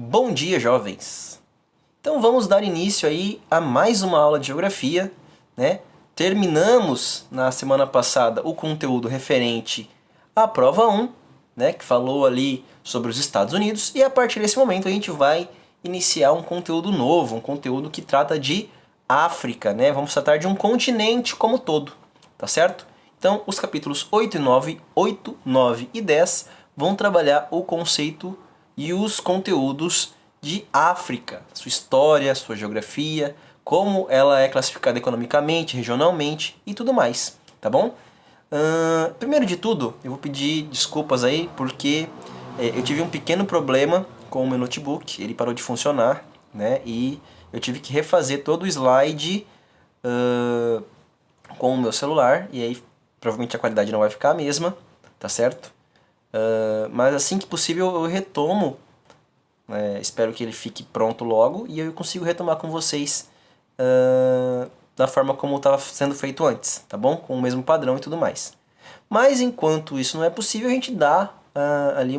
Bom dia, jovens! Então vamos dar início aí a mais uma aula de geografia, né? Terminamos na semana passada o conteúdo referente à prova 1, né? Que falou ali sobre os Estados Unidos, e a partir desse momento a gente vai iniciar um conteúdo novo, um conteúdo que trata de África, né? Vamos tratar de um continente como todo, tá certo? Então os capítulos 8 e 9 e 10 vão trabalhar o conceito e os conteúdos de África, sua história, sua geografia, como ela é classificada economicamente, regionalmente e tudo mais, tá bom? Primeiro de tudo, eu vou pedir desculpas aí porque eu tive um pequeno problema com o meu notebook, ele parou de funcionar, né? E eu tive que refazer todo o slide com o meu celular, e aí provavelmente a qualidade não vai ficar a mesma, tá certo? Mas assim que possível eu retomo, espero que ele fique pronto logo e eu consigo retomar com vocês da forma como estava sendo feito antes, tá bom? Com o mesmo padrão e tudo mais. Mas enquanto isso não é possível, a gente dá ali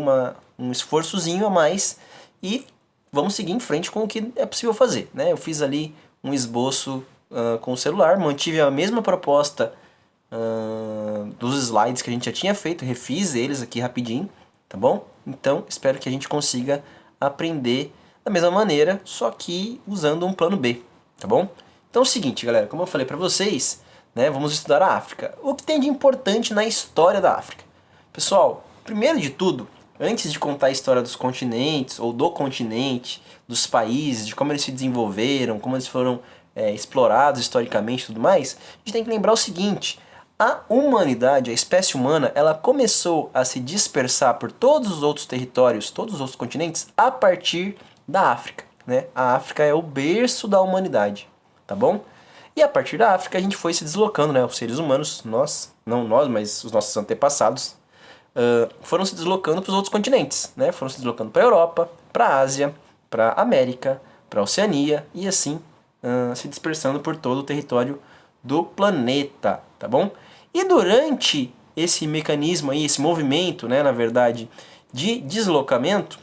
um esforçozinho a mais e vamos seguir em frente com o que é possível fazer, né? Eu fiz ali um esboço com o celular, mantive a mesma proposta dos slides que a gente já tinha feito, refiz eles aqui rapidinho, tá bom? Então espero que a gente consiga aprender da mesma maneira, só que usando um plano B, tá bom? Então é o seguinte, galera, como eu falei pra vocês, né, vamos estudar a África. O que tem de importante na história da África? Pessoal, primeiro de tudo, antes de contar a história dos continentes, ou do continente, dos países, de como eles se desenvolveram, como eles foram explorados historicamente e tudo mais, a gente tem que lembrar o seguinte: a humanidade, a espécie humana, ela começou a se dispersar por todos os outros territórios, todos os outros continentes, a partir da África, né? A África é o berço da humanidade, tá bom? E a partir da África a gente foi se deslocando, né? Os seres humanos, não nós, mas os nossos antepassados, foram se deslocando para os outros continentes, né? Foram se deslocando para a Europa, para a Ásia, para a América, para a Oceania e assim se dispersando por todo o território do planeta, tá bom? E durante esse mecanismo aí, esse movimento, né, na verdade, de deslocamento,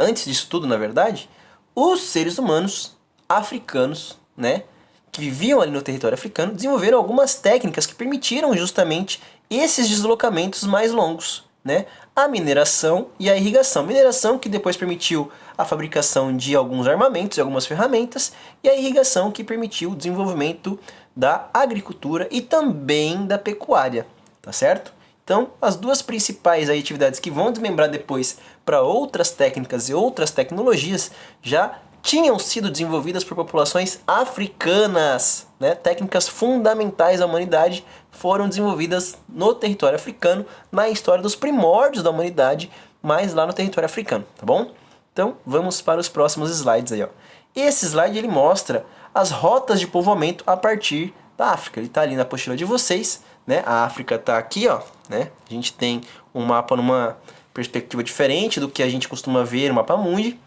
antes disso tudo, na verdade, os seres humanos africanos, né, que viviam ali no território africano, desenvolveram algumas técnicas que permitiram justamente esses deslocamentos mais longos, né? A mineração e a irrigação. Mineração que depois permitiu a fabricação de alguns armamentos e algumas ferramentas, e a irrigação que permitiu o desenvolvimento da agricultura e também da pecuária, tá certo? Então, as duas principais aí atividades que vão desmembrar depois para outras técnicas e outras tecnologias já tinham sido desenvolvidas por populações africanas, né? Técnicas fundamentais da humanidade foram desenvolvidas no território africano, na história dos primórdios da humanidade, mas lá no território africano, tá bom? Então, vamos para os próximos slides aí, ó. Esse slide ele mostra as rotas de povoamento a partir da África. Ele está ali na apostila de vocês, né? A África está aqui, ó, né? A gente tem um mapa numa perspectiva diferente do que a gente costuma ver no mapa mundi,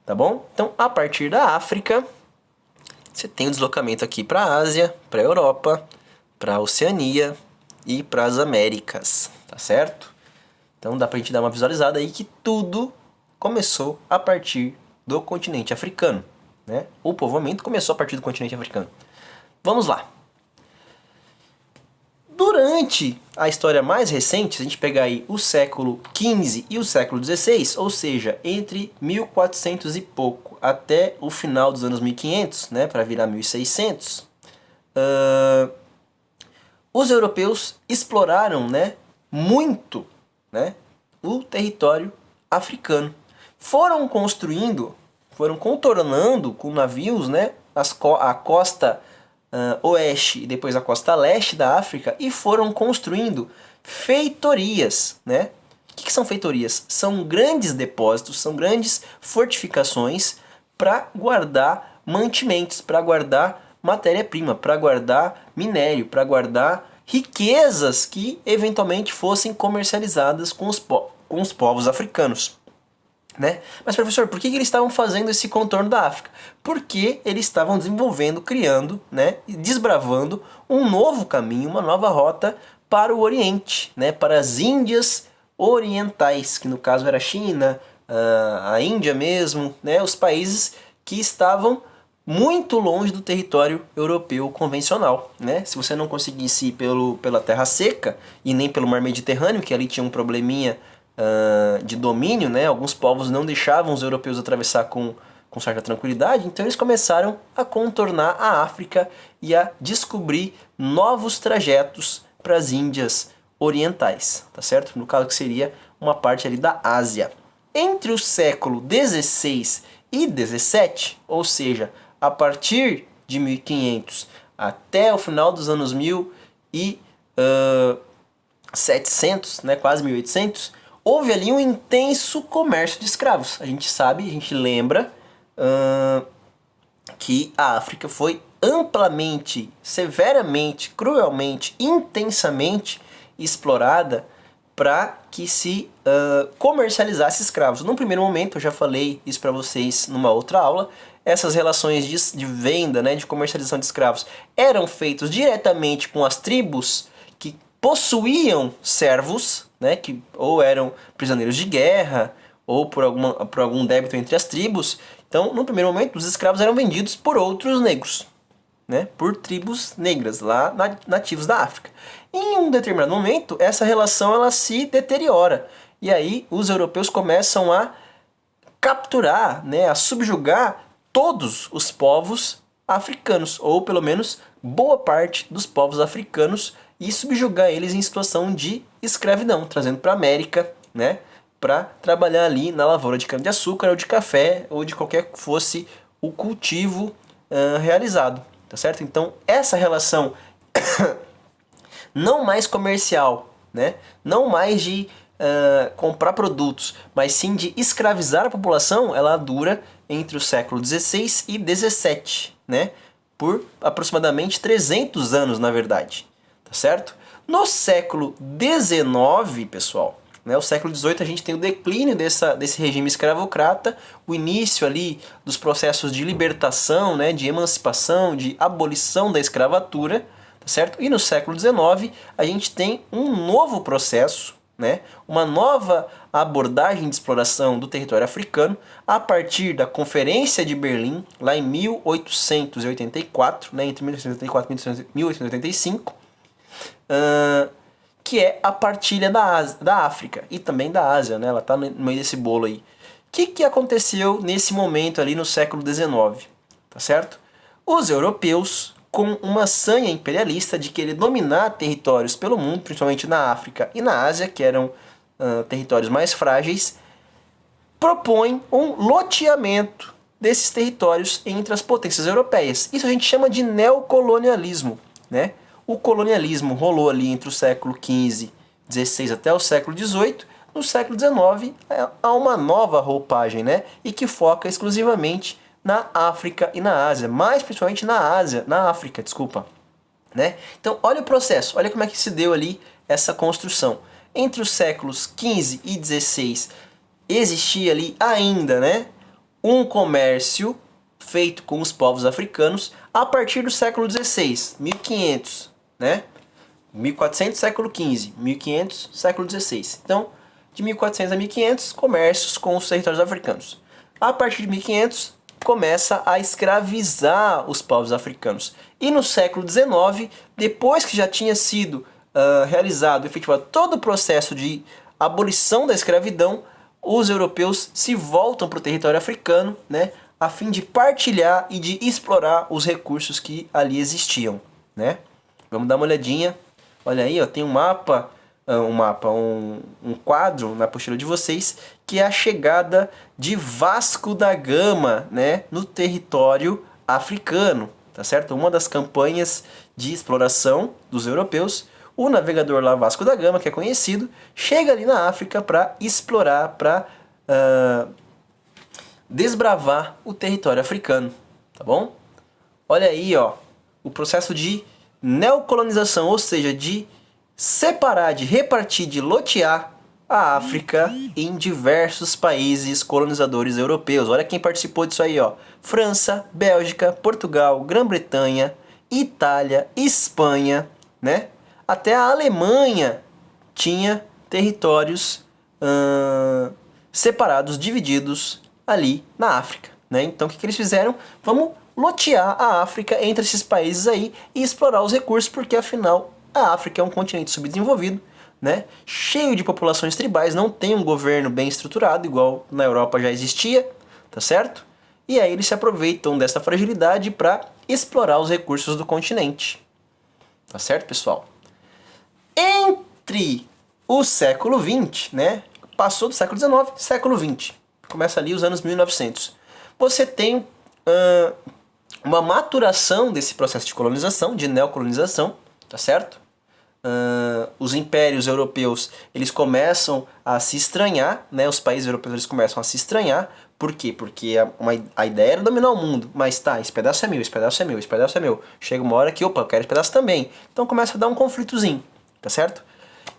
tá bom? Então, a partir da África, você tem o deslocamento aqui para a Ásia, para a Europa, para a Oceania e para as Américas, tá certo? Então, dá para a gente dar uma visualizada aí que tudo começou a partir do continente africano, né? O povoamento começou a partir do continente africano. Vamos lá. Durante a história mais recente, se a gente pegar aí o século XV e o século XVI, ou seja, entre 1400 e pouco até o final dos anos 1500, né, para virar 1600, os europeus exploraram, né, muito, né, o território africano. Foram contornando com navios, né, a costa oeste e depois a costa leste da África e foram construindo feitorias, né? O que são feitorias? São grandes depósitos, são grandes fortificações para guardar mantimentos, para guardar matéria-prima, para guardar minério, para guardar riquezas que eventualmente fossem comercializadas com os povos africanos. Né? Mas professor, por que eles estavam fazendo esse contorno da África? Porque eles estavam desenvolvendo, criando, né, e desbravando um novo caminho, uma nova rota para o Oriente, né, para as Índias orientais, que no caso era China, a Índia mesmo, né? Os países que estavam muito longe do território europeu convencional, né? Se você não conseguisse ir pela terra seca e nem pelo mar Mediterrâneo, que ali tinha um probleminha de domínio, né? Alguns povos não deixavam os europeus atravessar com certa tranquilidade, então eles começaram a contornar a África e a descobrir novos trajetos para as Índias orientais, tá certo? No caso que seria uma parte ali da Ásia. Entre o século XVI e XVII, ou seja, a partir de 1500 até o final dos anos 1700, né, quase 1800, houve ali um intenso comércio de escravos. A gente sabe, a gente lembra que a África foi amplamente, severamente, cruelmente, intensamente explorada para que se comercializasse escravos. Num primeiro momento, eu já falei isso para vocês numa outra aula, essas relações de venda, né, de comercialização de escravos, eram feitos diretamente com as tribos que possuíam servos, né, que ou eram prisioneiros de guerra, ou por algum débito entre as tribos. Então, no primeiro momento, os escravos eram vendidos por outros negros, né, por tribos negras, lá nativos da África. Em um determinado momento, essa relação ela se deteriora. E aí, os europeus começam a capturar, né, a subjugar todos os povos africanos, ou pelo menos boa parte dos povos africanos, e subjugar eles em situação de escravidão, trazendo para a América, né, para trabalhar ali na lavoura de cana-de-açúcar ou de café, ou de qualquer que fosse o cultivo realizado, tá certo? Então, essa relação não mais comercial, né, não mais de comprar produtos, mas sim de escravizar a população, ela dura entre o século XVI e XVII, né? Por aproximadamente 300 anos, na verdade, tá certo? No século XIX, pessoal, né, o século XVIII a gente tem o declínio desse regime escravocrata, o início ali dos processos de libertação, né, de emancipação, de abolição da escravatura, tá certo? E no século XIX a gente tem um novo processo, né, uma nova abordagem de exploração do território africano a partir da Conferência de Berlim, lá em 1884, né, entre 1884 e 1885, que é a partilha da África e também da Ásia, né, ela está no meio desse bolo aí. O que aconteceu nesse momento ali no século XIX? Tá certo? Os europeus, com uma sanha imperialista de querer dominar territórios pelo mundo, principalmente na África e na Ásia, que eram territórios mais frágeis, propõem um loteamento desses territórios entre as potências europeias. Isso a gente chama de neocolonialismo, né? O colonialismo rolou ali entre o século XV, XVI até o século XVIII. No século XIX há uma nova roupagem, né? E que foca exclusivamente na África e na Ásia, mais principalmente na África, desculpa, né? Então, olha o processo, olha como é que se deu ali essa construção. Entre os séculos XV e XVI existia ali ainda, né, um comércio feito com os povos africanos a partir do século XVI, 1500, né? 1400, século XV, 1500, século XVI. Então, de 1400 a 1500, comércios com os territórios africanos. A partir de 1500, começa a escravizar os povos africanos. E no século XIX, depois que já tinha sido realizado, efetivado todo o processo de abolição da escravidão, os europeus se voltam para o território africano, né, a fim de partilhar e de explorar os recursos que ali existiam, né? Vamos dar uma olhadinha. Olha aí, ó, tem um quadro na apostila de vocês, que é a chegada de Vasco da Gama, né, no território africano, tá certo? Uma das campanhas de exploração dos europeus. O navegador lá, Vasco da Gama, que é conhecido, chega ali na África para explorar, para desbravar o território africano, tá bom? Olha aí, ó, o processo de neocolonização, ou seja, de separar, de repartir, de lotear a África em diversos países colonizadores europeus. Olha quem participou disso aí, ó. França, Bélgica, Portugal, Grã-Bretanha, Itália, Espanha, né? Até a Alemanha tinha territórios separados, divididos ali na África, né? Então o que eles fizeram? Vamos lotear a África entre esses países aí e explorar os recursos, porque afinal a África é um continente subdesenvolvido, né? Cheio de populações tribais, não tem um governo bem estruturado, igual na Europa já existia, tá certo? E aí eles se aproveitam dessa fragilidade para explorar os recursos do continente. Tá certo, pessoal? Entre o século XX, né? Passou do século XIX, século XX. Começa ali os anos 1900. Você tem uma maturação desse processo de colonização, de neocolonização, tá certo? Os impérios europeus, eles começam a se estranhar, né? Os países europeus eles começam a se estranhar. Por quê? Porque a ideia era dominar o mundo, mas tá, esse pedaço é meu, esse pedaço é meu, esse pedaço é meu. Chega uma hora que, opa, eu quero esse pedaço também. Então começa a dar um conflitozinho, tá certo?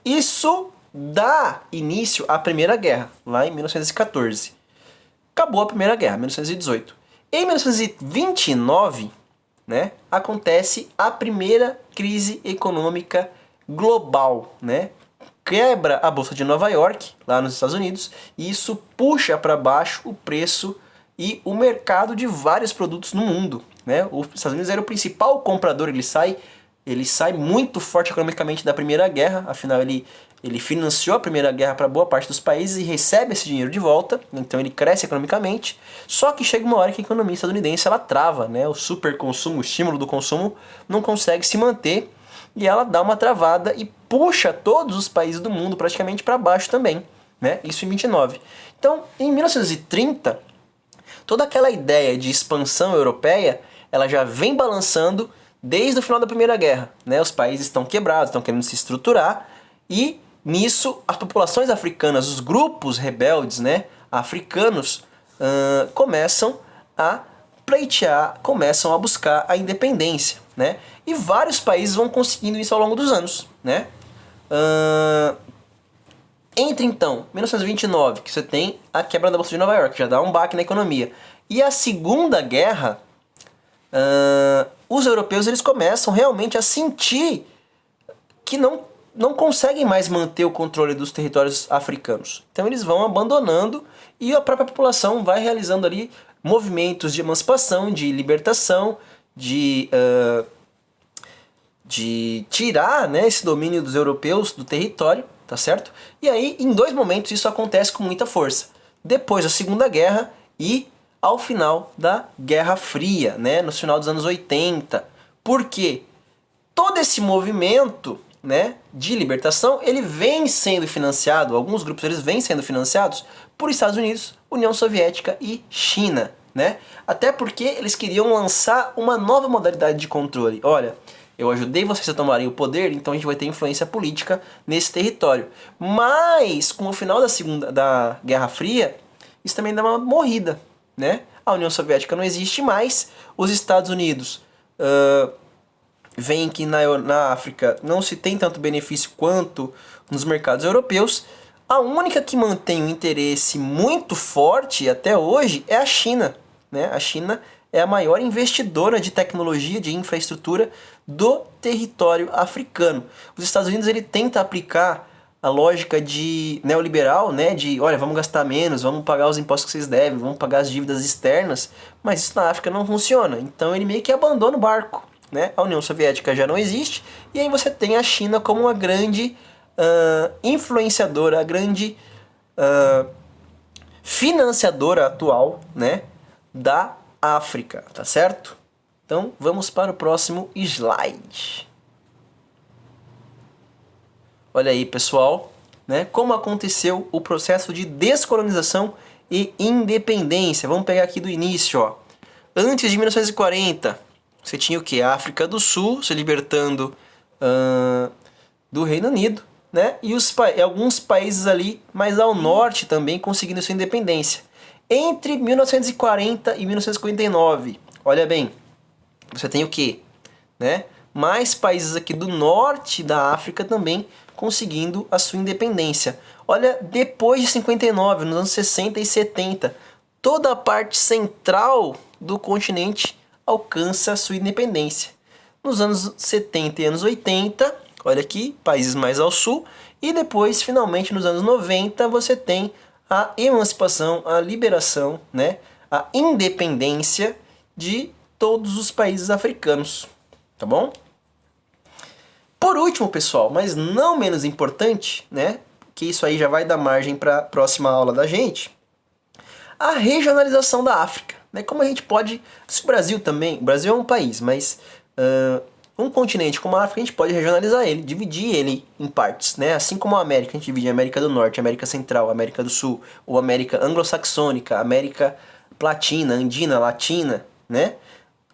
Isso dá início à Primeira Guerra, lá em 1914. Acabou a Primeira Guerra, 1918. Em 1929, né, acontece a primeira crise econômica global, né? Quebra a Bolsa de Nova York, lá nos Estados Unidos, e isso puxa para baixo o preço e o mercado de vários produtos no mundo, né? Os Estados Unidos era o principal comprador, ele sai muito forte economicamente da Primeira Guerra, afinal ele financiou a Primeira Guerra para boa parte dos países e recebe esse dinheiro de volta, então ele cresce economicamente, só que chega uma hora que a economia estadunidense ela trava, né? O superconsumo, o estímulo do consumo não consegue se manter e ela dá uma travada e puxa todos os países do mundo praticamente para baixo também, né? Isso em 29. Então, em 1930, toda aquela ideia de expansão europeia, ela já vem balançando desde o final da Primeira Guerra, né? Os países estão quebrados, estão querendo se estruturar e nisso as populações africanas, os grupos rebeldes, né, africanos, começam a pleitear, começam a buscar a independência, né? E vários países vão conseguindo isso ao longo dos anos, né? Entre então 1929, que você tem a quebra da Bolsa de Nova York, já dá um baque na economia, e a Segunda Guerra, os europeus eles começam realmente a sentir que não conseguem mais manter o controle dos territórios africanos. Então eles vão abandonando e a própria população vai realizando ali movimentos de emancipação, de libertação, de tirar, né, esse domínio dos europeus do território, tá certo? E aí, em dois momentos, isso acontece com muita força. Depois da Segunda Guerra e ao final da Guerra Fria, né, no final dos anos 80. Por quê? Todo esse movimento, né, de libertação, ele vem sendo financiado, alguns grupos eles vêm sendo financiados por Estados Unidos, União Soviética e China, né? Até porque eles queriam lançar uma nova modalidade de controle. Olha, eu ajudei vocês a tomarem o poder, então a gente vai ter influência política nesse território. Mas, com o final da Guerra Fria, isso também dá uma morrida, né? A União Soviética não existe mais, os Estados Unidos veem que na África não se tem tanto benefício quanto nos mercados europeus. A única que mantém um interesse muito forte até hoje é a China, né? A China é a maior investidora de tecnologia, de infraestrutura do território africano. Os Estados Unidos ele tenta aplicar a lógica de neoliberal, né? De, olha, vamos gastar menos, vamos pagar os impostos que vocês devem, vamos pagar as dívidas externas, mas isso na África não funciona. Então ele meio que abandona o barco, né? A União Soviética já não existe, e aí você tem a China como uma grande influenciadora, a grande financiadora atual, né, da África, tá certo? Então vamos para o próximo slide. Olha aí, pessoal, né, como aconteceu o processo de descolonização e independência. Vamos pegar aqui do início, ó. Antes de 1940, você tinha o que? A África do Sul se libertando do Reino Unido, né? E alguns países ali mais ao norte também conseguindo sua independência. Entre 1940 e 1959, olha bem, você tem o que? Né? Mais países aqui do norte da África também conseguindo a sua independência. Olha, depois de 59, nos anos 60 e 70, toda a parte central do continente alcança a sua independência. Nos anos 70 e anos 80, olha aqui, países mais ao sul, e depois, finalmente, nos anos 90, você tem a emancipação, a liberação, né, a independência de todos os países africanos, tá bom? Por último, pessoal, mas não menos importante, né, que isso aí já vai dar margem para a próxima aula da gente, a regionalização da África, né? Como a gente pode, se o Brasil também, o Brasil é um país, mas um continente como a África, a gente pode regionalizar ele, dividir ele em partes, né? Assim como a América, a gente divide a América do Norte, América Central, América do Sul, ou América Anglo-Saxônica, América Platina, Andina, Latina, né?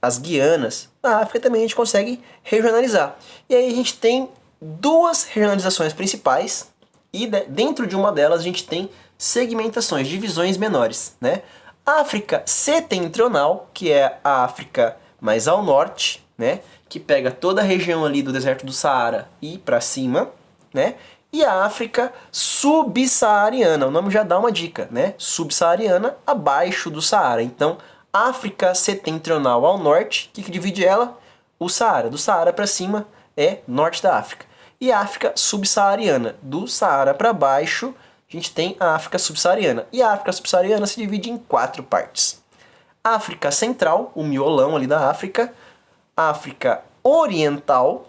As Guianas. Na África também a gente consegue regionalizar. E aí a gente tem duas regionalizações principais, e dentro de uma delas a gente tem segmentações, divisões menores, né? A África setentrional, que é a África mais ao norte, né? Que pega toda a região ali do deserto do Saara e para cima, né? E a África subsaariana, o nome já dá uma dica, né? Subsaariana, abaixo do Saara. Então, África setentrional ao norte, que divide ela? O Saara. Do Saara para cima é norte da África. E a África subsaariana, do Saara para baixo, a gente tem a África subsaariana. E a África subsaariana se divide em 4 partes. África Central, o miolão ali da África. África Oriental,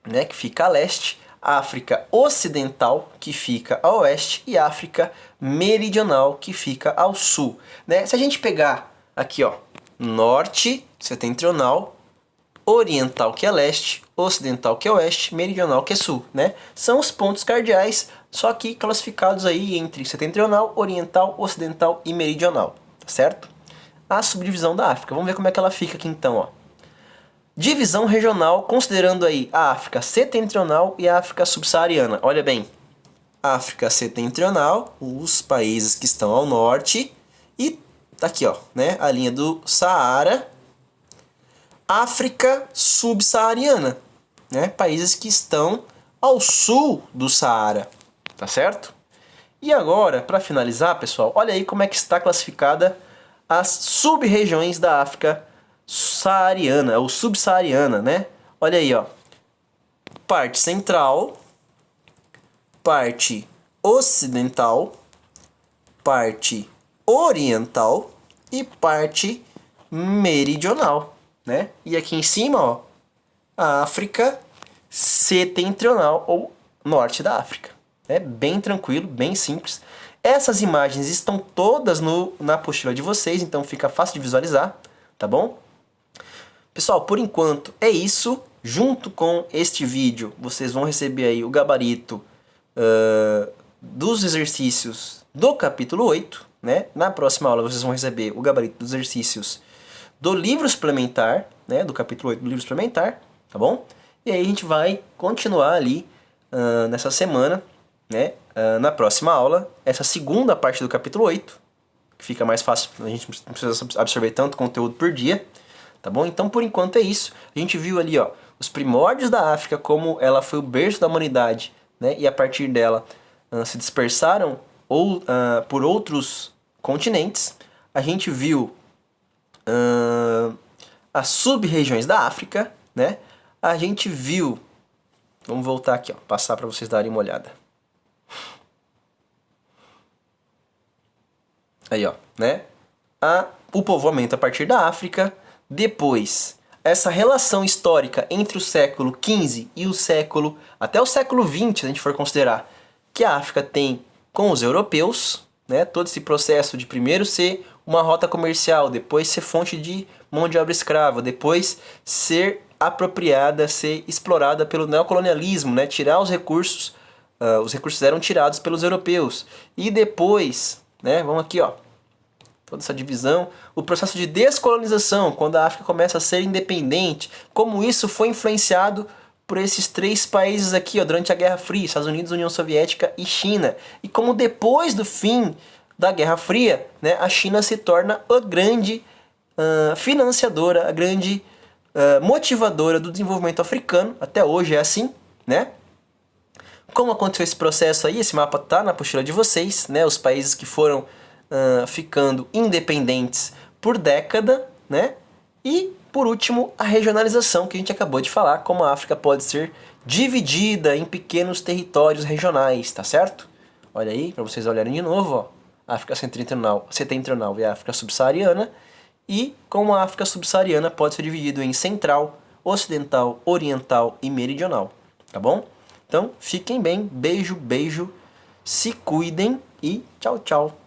né, que fica a leste, África Ocidental, que fica a oeste, e África Meridional, que fica ao sul, né? Se a gente pegar aqui, ó, norte, setentrional, oriental, que é leste, ocidental, que é oeste, meridional, que é sul, né? São os pontos cardeais, só que classificados aí entre setentrional, oriental, ocidental e meridional, tá certo? A subdivisão da África, vamos ver como é que ela fica aqui então, ó. Divisão regional, considerando aí a África setentrional e a África subsaariana. Olha bem, África setentrional, os países que estão ao norte, e tá aqui, ó, né, a linha do Saara. África subsaariana, né, países que estão ao sul do Saara, tá certo? E agora, para finalizar, pessoal, olha aí como é que está classificada as sub-regiões da África saariana, ou subsaariana, né? Olha aí, ó. Parte central, parte ocidental, parte oriental e parte meridional, né? E aqui em cima, ó, a África setentrional ou norte da África. É bem tranquilo, bem simples. Essas imagens estão todas na apostila de vocês, então fica fácil de visualizar, tá bom? Pessoal, por enquanto é isso. Junto com este vídeo, vocês vão receber aí o gabarito dos exercícios do capítulo 8, né? Na próxima aula vocês vão receber o gabarito dos exercícios do livro suplementar, né? Do capítulo 8 do livro suplementar, tá bom? E aí a gente vai continuar ali nessa semana, né? Na próxima aula, essa segunda parte do capítulo 8, que fica mais fácil, a gente não precisa absorver tanto conteúdo por dia. Tá bom? Então, por enquanto é isso. A gente viu ali, ó, os primórdios da África, como ela foi o berço da humanidade, né? E a partir dela se dispersaram por outros continentes. A gente viu as sub-regiões da África, né? A gente viu... Vamos voltar aqui, ó, passar para vocês darem uma olhada. Aí, ó, né? O povoamento a partir da África. Depois, essa relação histórica entre o século XV e até o século XX, se a gente for considerar, que a África tem com os europeus, né? Todo esse processo de primeiro ser uma rota comercial, depois ser fonte de mão de obra escrava, depois ser apropriada, ser explorada pelo neocolonialismo, né? Tirar os recursos eram tirados pelos europeus. E depois, né? Vamos aqui, ó. Toda essa divisão, o processo de descolonização, quando a África começa a ser independente, como isso foi influenciado por esses 3 países aqui, ó, durante a Guerra Fria, Estados Unidos, União Soviética e China, e como depois do fim da Guerra Fria, né, a China se torna a grande financiadora, a grande motivadora do desenvolvimento africano, até hoje é assim, né? Como aconteceu esse processo aí, esse mapa tá na apostila de vocês, né, os países que foram ficando independentes por década, né? E, por último, a regionalização que a gente acabou de falar, como a África pode ser dividida em pequenos territórios regionais, tá certo? Olha aí, para vocês olharem de novo, ó. África Setentrional e a África Subsaariana, e como a África Subsaariana pode ser dividido em Central, Ocidental, Oriental e Meridional, tá bom? Então, fiquem bem, beijo, beijo, se cuidem e tchau, tchau!